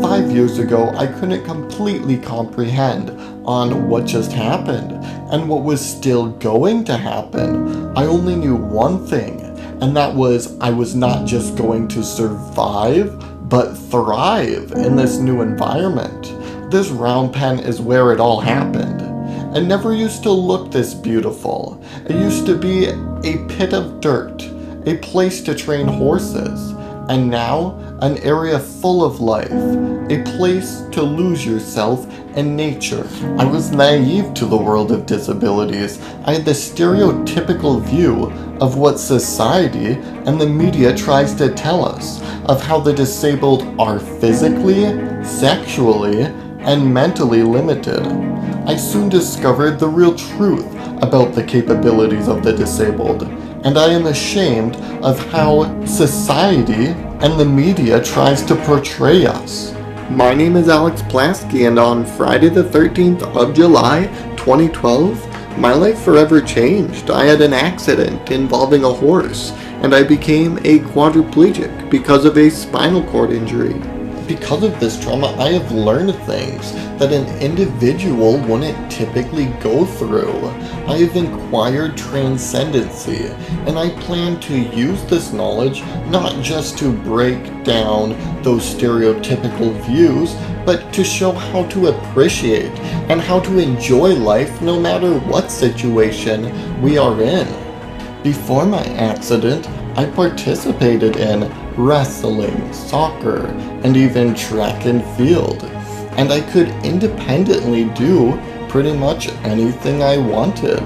5 years ago, I couldn't completely comprehend on what just happened and what was still going to happen. I only knew one thing, and that was I was not just going to survive, but thrive in this new environment. This round pen is where it all happened. It never used to look this beautiful. It used to be a pit of dirt, a place to train horses, and now an area full of life, a place to lose yourself in nature. I was naive to the world of disabilities. I had the stereotypical view of what society and the media tries to tell us, of how the disabled are physically, sexually, and mentally limited. I soon discovered the real truth about the capabilities of the disabled, and I am ashamed of how society and the media tries to portray us. My name is Alex Plasky, and on Friday the 13th of July, 2012, my life forever changed. I had an accident involving a horse, and I became a quadriplegic because of a spinal cord injury. Because of this trauma, I have learned things that an individual wouldn't typically go through. I have acquired transcendency, and I plan to use this knowledge not just to break down those stereotypical views, but to show how to appreciate and how to enjoy life no matter what situation we are in. Before my accident, I participated in wrestling, soccer, and even track and field, and I could independently do pretty much anything I wanted.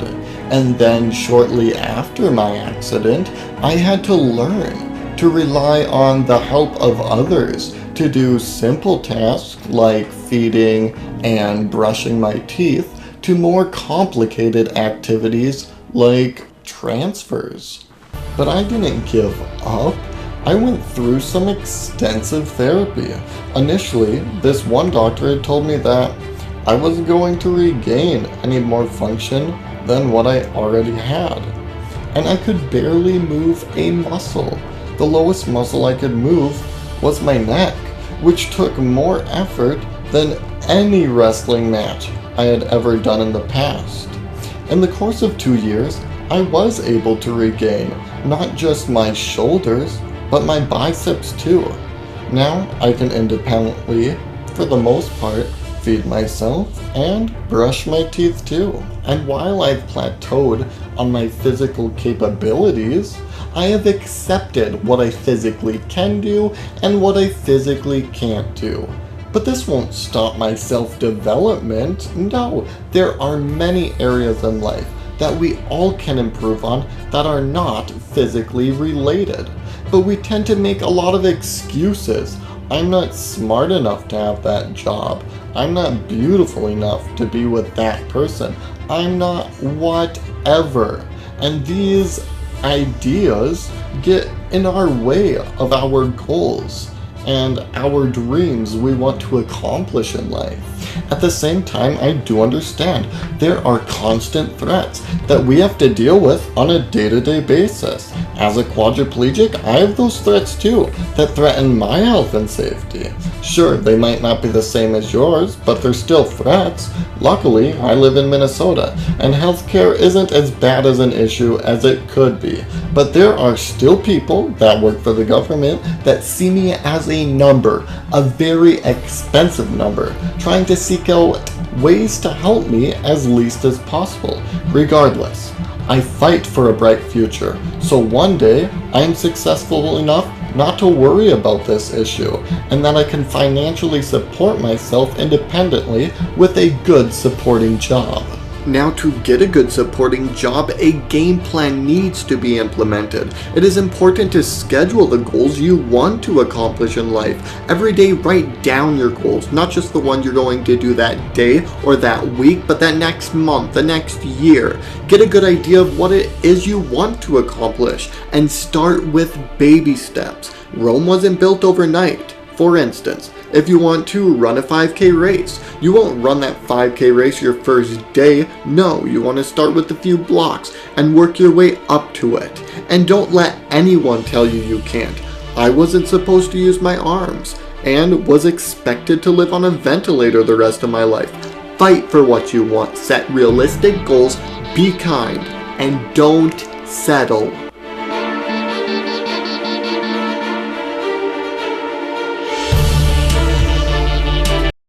And then shortly after my accident, I had to learn to rely on the help of others to do simple tasks like feeding and brushing my teeth to more complicated activities like transfers. But I didn't give up. I went through some extensive therapy. Initially, this one doctor had told me that I wasn't going to regain any more function than what I already had. And I could barely move a muscle. The lowest muscle I could move was my neck, which took more effort than any wrestling match I had ever done in the past. In the course of 2 years, I was able to regain not just my shoulders, but my biceps too. Now I can independently, for the most part, feed myself and brush my teeth too. And while I've plateaued on my physical capabilities, I have accepted what I physically can do and what I physically can't do. But this won't stop my self-development. No, there are many areas in life that we all can improve on that are not physically related. But we tend to make a lot of excuses. I'm not smart enough to have that job. I'm not beautiful enough to be with that person. I'm not whatever. And these ideas get in our way of our goals and our dreams we want to accomplish in life. At the same time, I do understand there are constant threats that we have to deal with on a day-to-day basis. As a quadriplegic, I have those threats too that threaten my health and safety. Sure, they might not be the same as yours, but they're still threats. Luckily, I live in Minnesota, and healthcare isn't as bad as an issue as it could be. But there are still people that work for the government that see me as a number, a very expensive number, trying to seek out ways to help me as least as possible. Regardless, I fight for a bright future, so one day I am successful enough not to worry about this issue, and that I can financially support myself independently with a good supporting job. Now, to get a good supporting job, a game plan needs to be implemented. It is important to schedule the goals you want to accomplish in life. Every day, write down your goals, not just the one you're going to do that day or that week, but that next month, the next year. Get a good idea of what it is you want to accomplish, and start with baby steps. Rome wasn't built overnight. For instance, if you want to run a 5K race, you won't run that 5K race your first day. No, you want to start with a few blocks and work your way up to it. And don't let anyone tell you you can't. I wasn't supposed to use my arms. and was expected to live on a ventilator the rest of my life. Fight for what you want, set realistic goals, be kind, and don't settle.